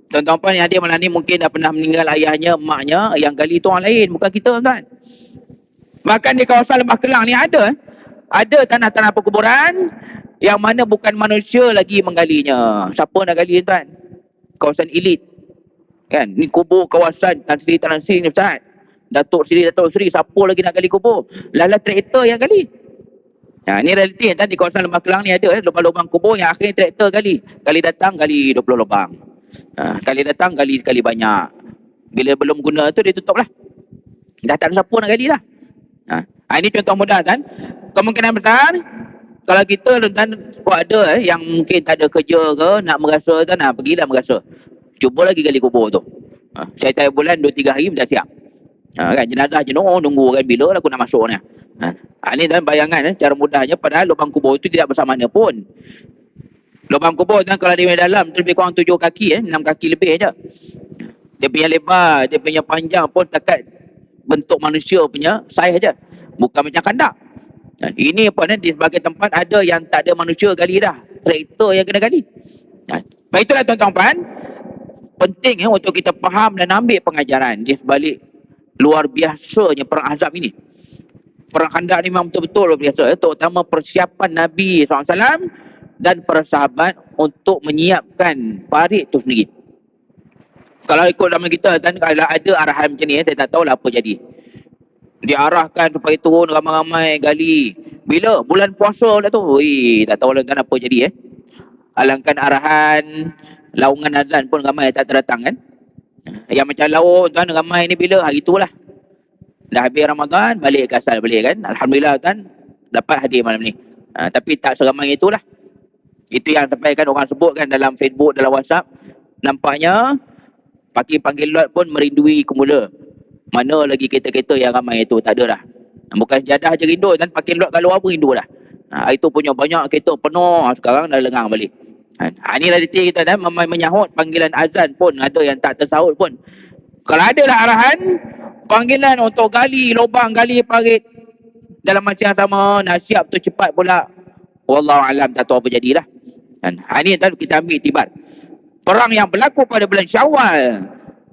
Speaker 1: Tuan-tuan yang ada malam ni mungkin dah pernah meninggal ayahnya, emaknya, yang gali tu orang lain, bukan kita tuan. Bahkan di kawasan Lembah Kelang ni ada tanah-tanah perkuburan yang mana bukan manusia lagi menggalinya. Siapa nak gali tuan? Kawasan elit. Kan? Ni kubur kawasan Tan Sri ni Ustaz. Datuk Sri, siapa lagi nak gali kubur? Lala traktor yang gali. Ni realiti kan di kawasan Lembah Kelang ni ada lubang-lubang kubur yang akhirnya traktor gali. Kali datang gali 20 lubang. Kali datang gali banyak. Bila belum guna tu dia tutup lah. Dah tak ada siapa nak gali dah. Ini contoh mudah kan. Kemungkinan besar kalau kita tuan buat ada yang mungkin tak ada kerja ke nak merasa tuan pergilah merasa. Cuba lagi gali kubur tu. Saya bulan 2-3 hari dah siap. Kan jenazah jenuh nunggu kan bila lah aku nak masuk ni. Ini tuan bayangan cara mudahnya padahal lubang kubur itu tidak bersamana pun. Lubang kubur tuan kalau di dalam tu lebih kurang 7 kaki 6 kaki lebih aja. Dia punya lebar, dia punya panjang pun takat bentuk manusia punya saiz aja. Bukan macam kandak. Ini pun di sebagai tempat ada yang tak ada manusia gali dah. Traktor yang kena gali. Baik itulah tuan-tuan. Penting untuk kita faham dan ambil pengajaran di sebalik luar biasanya perang Ahzab ini. Perang Khandaq ni memang betul-betul luar biasa. Terutama persiapan Nabi SAW dan para sahabat untuk menyiapkan parit tu sendiri. Kalau ikut zaman kita kan kalau ada arahan macam ni saya tak tahulah apa jadi. Diarahkan supaya turun ramai-ramai gali. Bila bulan puasa pula tu. Tak tahulah kan apa jadi Alangkan arahan laungan azan pun ramai tak terdatang kan. Yang macam laut tuan ramai ni bila hari itulah. Dah habis Ramadan balik ke asal balik kan. Alhamdulillah tuan dapat hadir malam ni. Tapi tak seramai itulah. Itu yang sampaikan orang sebut kan dalam Facebook, dalam WhatsApp. Nampaknya panggil lot pun merindui kemula. Mana lagi kereta-kereta yang ramai itu tak ada dah. Bukan sejadah je rindu dan panggil lot kalau apa rindu dah. Itu punya banyak kereta penuh sekarang dah lengang balik. Ini realiti kita dah menyahut panggilan azan pun ada yang tak tersahut pun. Kalau ada lah arahan panggilan untuk gali lubang, gali parit dalam masa yang sama nak siap tu cepat pula. Wallahualam tak tahu apa jadilah. Ini kita ambil iktibar. Perang yang berlaku pada bulan Syawal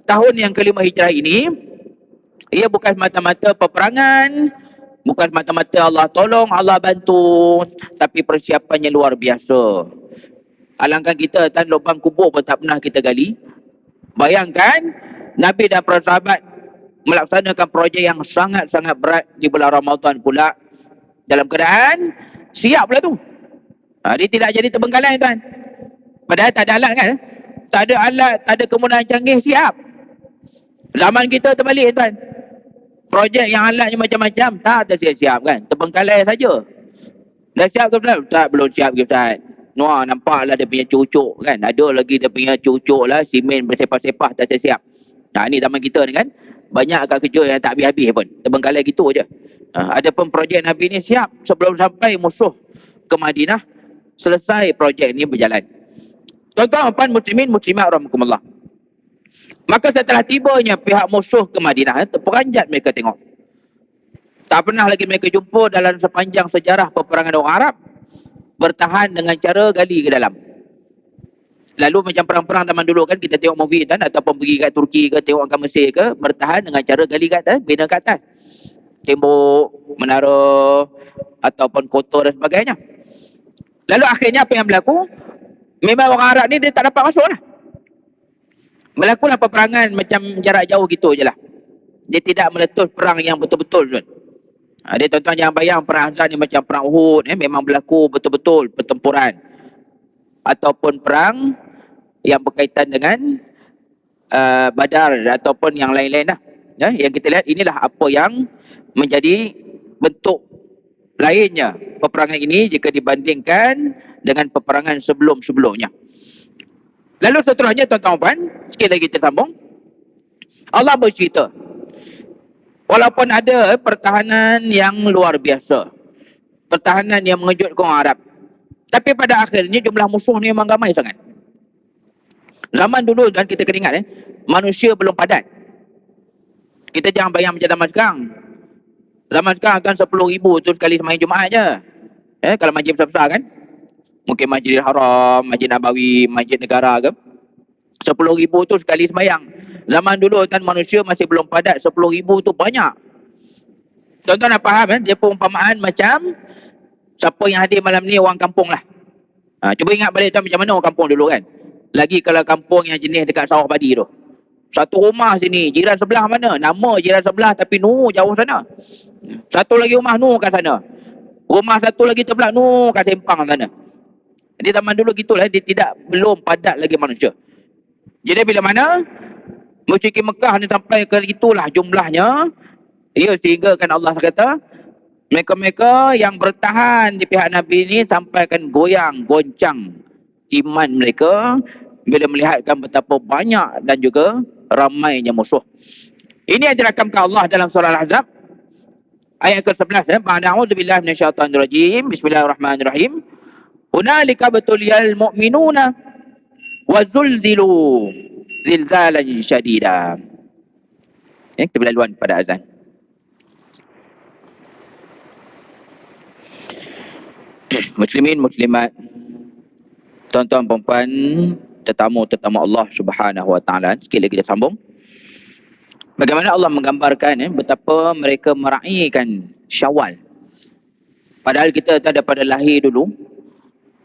Speaker 1: tahun yang ke-5 Hijrah ini, ia bukan semata-mata peperangan, bukan semata-mata Allah tolong, Allah bantu, tapi persiapannya luar biasa. Alangkah kita lubang kubur pun tak pernah kita gali. Bayangkan Nabi dan para sahabat melaksanakan projek yang sangat-sangat berat di bulan Ramadan pula dalam keadaan siap pula tu. Dia tidak jadi terbengkalai tuan. Padahal tak ada alat kan. Tak ada alat, tak ada kemudahan canggih, siap. Zaman kita terbalik tuan. Projek yang alatnya macam-macam, tak siap-siap kan. Terbengkalai saja. Dah siap ke belum? Tak, belum siap ke Ustaz. Wah, nampaklah dia punya cucuk kan. Ada lagi dia punya cucuk lah, simen bersepah-sepah tak siap-siap. Ni zaman kita ni kan. Banyak agak kerja yang tak habis-habis pun. Terbengkalai gitu aja. Ada pun projek Nabi ni siap sebelum sampai musuh ke Madinah. Selesai projek ni berjalan. Tuan-tuan muslimin muslimat rahimakumullah. Maka setelah tibanya pihak musuh ke Madinah, terperanjat mereka tengok. Tak pernah lagi mereka jumpa dalam sepanjang sejarah peperangan orang Arab bertahan dengan cara gali ke dalam. Lalu macam perang-perang zaman dulu kan kita tengok movie kan, ataupun pergi kat Turki ke, tengok kat Mesir ke, bertahan dengan cara gali kat atas, bina kat atas. Tembok, menara ataupun kota dan sebagainya. Lalu akhirnya apa yang berlaku? Memang orang Arab ni dia tak dapat masuk lah. Berlakulah peperangan macam jarak jauh gitu je lah. Dia tidak meletus perang yang betul-betul. Dia tuan-tuan jangan bayang perang Ahzab ni macam perang Uhud, memang berlaku betul-betul pertempuran ataupun perang yang berkaitan dengan Badar ataupun yang lain-lain lah. Yang kita lihat inilah apa yang menjadi bentuk lainnya peperangan ini jika dibandingkan dengan peperangan sebelum-sebelumnya. Lalu seterusnya tuan-tuan puan, sekali lagi kita sambung. Allah bercerita, walaupun ada pertahanan yang luar biasa, pertahanan yang mengejutkan orang Arab, tapi pada akhirnya jumlah musuh ni memang ramai sangat. Zaman dulu dan kita kena ingat manusia belum padat. Kita jangan bayang macam zaman sekarang. Zaman sekarang kan 10,000 tu sekali semain Jumaat je. Kalau masjid besar-besar kan, mungkin Masjidil Haram, Masjid Nabawi, Masjid Negara ke, 10,000 tu sekali sembahyang. Zaman dulu kan manusia masih belum padat, 10,000 tu banyak. Tuan-tuan nak faham dia perumpamaan macam siapa yang hadir malam ni orang kampung lah. Cuba ingat balik tuan macam mana orang kampung dulu kan. Lagi kalau kampung yang jenis dekat sawah padi tu. Satu rumah sini, jiran sebelah mana? Nama jiran sebelah tapi jauh sana. Satu lagi rumah kat sana. Rumah satu lagi terbelah kat Sempang sana. Jadi zaman dulu gitulah, dia belum padat lagi manusia. Jadi bila mana musyrikin Mekah ni sampai ke itulah jumlahnya, sehingga kan Allah kata mereka-mereka yang bertahan di pihak Nabi ni sampai kan goyang, goncang iman mereka bila melihatkan betapa banyak dan juga ramainya musuh. Ini yang dirakamkan Allah dalam surah Al-Ahzab ayat ke-11. A'udzubillahi minasyaitonirrajim. Bismillahirrahmanirrahim. Hunalika batuliyal mu'minuna wa zulzilu zilzalan syadida. Kita berlaluan pada azan. Muslimin, muslimat, tuan-tuan, perempuan, tetamu-tetamu Allah Subhanahu wa taala. Sekali lagi kita sambung. Bagaimana Allah menggambarkan betapa mereka meraihkan Syawal. Padahal kita tak daripada lahir dulu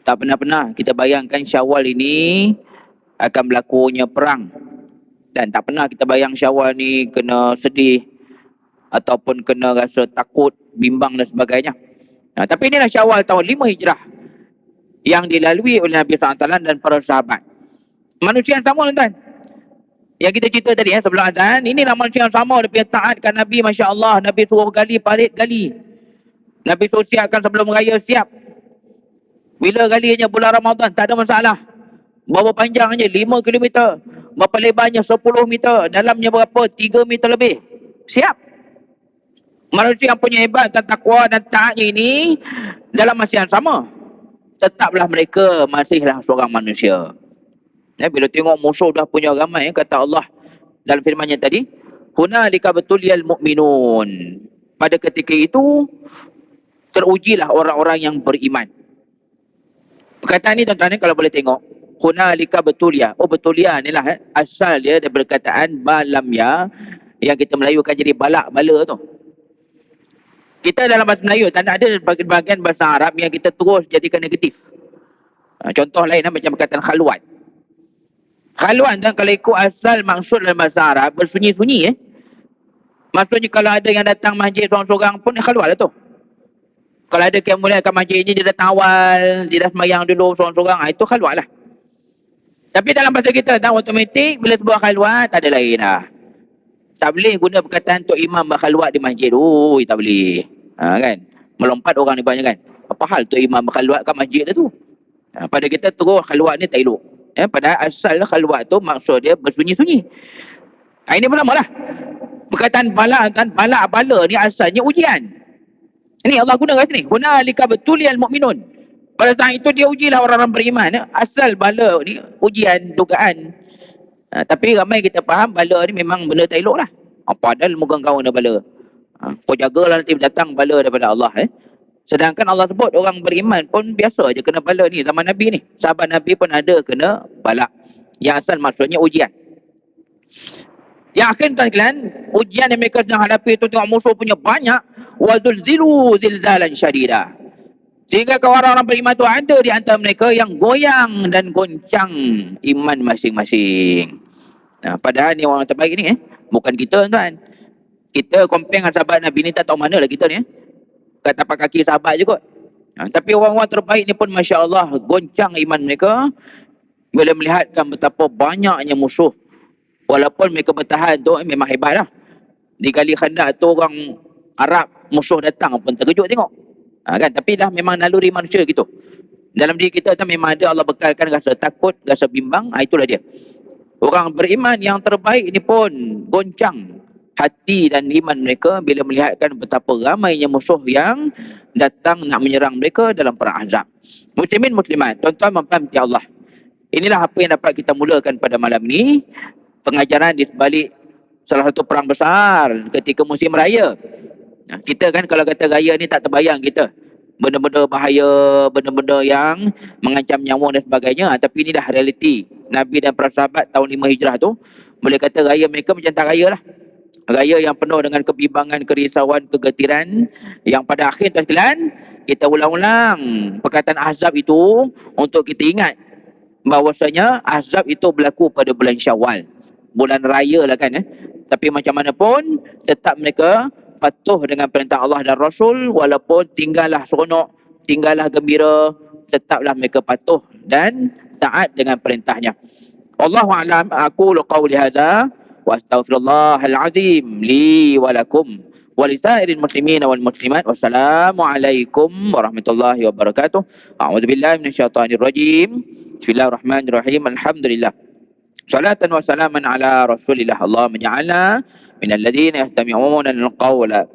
Speaker 1: tak pernah kita bayangkan Syawal ini akan berlakunya perang. Dan tak pernah kita bayang Syawal ni kena sedih ataupun kena rasa takut, bimbang dan sebagainya. Tapi inilah Syawal tahun 5 Hijrah yang dilalui oleh Nabi SAW dan para sahabat. Manusia yang sama tuan. Yang kita cerita tadi sebelum azan, inilah manusia yang sama, dia taatkan Nabi, Masya Allah. Nabi suruh gali, parit gali. Nabi suruh siapkan sebelum raya, siap. Bila galinya bulan Ramadan, tak ada masalah. Berapa panjangnya? 5 km. Berapa lebarnya? 10 meter. Dalamnya berapa? 3 meter lebih. Siap. Manusia yang punya hebat dan takwa dan taatnya ini dalam masa yang sama, tetaplah mereka masihlah seorang manusia. Bila tengok musuh dah punya ramai, kata Allah dalam firman-Nya tadi, hunalika batuliyal mu'minun. Pada ketika itu terujilah orang-orang yang beriman. Perkataan ni tuan-tuan kalau boleh tengok, hunalika batuliyah. Batuliyah ni lah asal dia dari perkataan balamya yang kita melayukan jadi balak bala tu. Kita dalam bahasa Melayu tak ada bahagian bahasa Arab yang kita terus jadikan negatif. Contoh lain macam perkataan khalwat. Khalwat dan kalau ikut asal maksud dalam bahasa Arab, bersunyi-sunyi. Maksudnya kalau ada yang datang masjid seorang-seorang pun khalwat lah tu. Kalau ada yang mulai kat masjid ni, dia datang awal, dia dah semayang dulu seorang-seorang, itu khalwat lah. Tapi dalam bahasa kita, otomatik bila sebuah khalwat, tak ada lain lah. Tak boleh guna perkataan Tok Imam berkhalwat di masjid. Tak boleh. Kan? Melompat orang ni banyak kan. Apa hal Tok Imam berkhalwat kat masjid dia tu? Pada kita terus khalwat ni tak elok. Padahal asal khalwat tu maksud dia bersunyi-sunyi. Ini pertama lah. Perkataan bala bala ni asalnya ujian. Ini Allah guna kat sini. Hunalika batuliyal mu'minun. Pada saat itu dia ujilah orang-orang beriman. Asal bala ni ujian, dugaan. Tapi ramai kita faham bala ni memang benda tak elok lah. Padahal muka kau ada bala. Kau jagalah nanti datang bala daripada Allah. Sedangkan Allah sebut orang beriman pun biasa je kena bala ni. Zaman Nabi ni, sahabat Nabi pun ada kena bala. Yang asal maksudnya ujian. Yang akhir tuan-tuan, ujian yang mereka sedang hadapi itu tengok musuh punya banyak. Wazulzilu zilzalan syadida. Sehingga orang-orang beriman itu ada di antara mereka yang goyang dan goncang iman masing-masing. Padahal ni orang terbaik ni bukan kita tuan. Kita compare dengan sahabat Nabi ni tak tahu mana lah kita ni. kat tapak kaki sahabat je kot. Tapi orang-orang terbaik ni pun Masya Allah goncang iman mereka bila melihatkan betapa banyaknya musuh. Walaupun mereka bertahan tu memang hebat lah. Di Kali Khandak tu orang Arab musuh datang pun terkejut tengok. Kan? Tapi dah memang naluri manusia gitu. Dalam diri kita tu memang ada Allah bekalkan rasa takut, rasa bimbang. Itulah dia. Orang beriman yang terbaik ni pun goncang hati dan iman mereka bila melihatkan betapa ramainya musuh yang datang nak menyerang mereka dalam perang Ahzab. Muslimin muslimat, tuan-tuan memahami Allah. Inilah apa yang dapat kita mulakan pada malam ni. Pengajaran di sebalik salah satu perang besar ketika musim raya. Kita kan kalau kata raya ni tak terbayang kita. Benda-benda bahaya, benda-benda yang mengancam nyawa dan sebagainya. Tapi ini dah realiti. Nabi dan para sahabat tahun 5 Hijrah tu, boleh kata raya mereka macam tak raya lah. Raya yang penuh dengan kebimbangan, kerisauan, kegetiran. Yang pada akhir tuan sekalian, kita ulang-ulang perkataan Ahzab itu untuk kita ingat bahawasanya Ahzab itu berlaku pada bulan Syawal. Bulan raya lah kan. Tapi macam mana pun, tetap mereka patuh dengan perintah Allah dan Rasul, walaupun tinggallah seronok, tinggallah gembira, tetaplah mereka patuh dan taat dengan perintahnya. Wallahu a'lam. Aqulu qawli hadza wa astaghfirullahal azim li wa lakum wa lisairil muslimin wal muslimat. Wassalamualaikum warahmatullahi wabarakatuh. A'udzubillahi minasyaitonir rajim. Bismillahirrahmanirrahim. Alhamdulillah. Salatan wa salaman ala Rasulillah. Allah menja'alna minal ladzina yastami'una al-qawla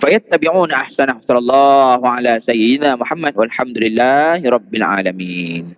Speaker 1: fayattabi'una ahsanah. Sallallahu ala sayyidina Muhammad walhamdulillahi rabbil alamin.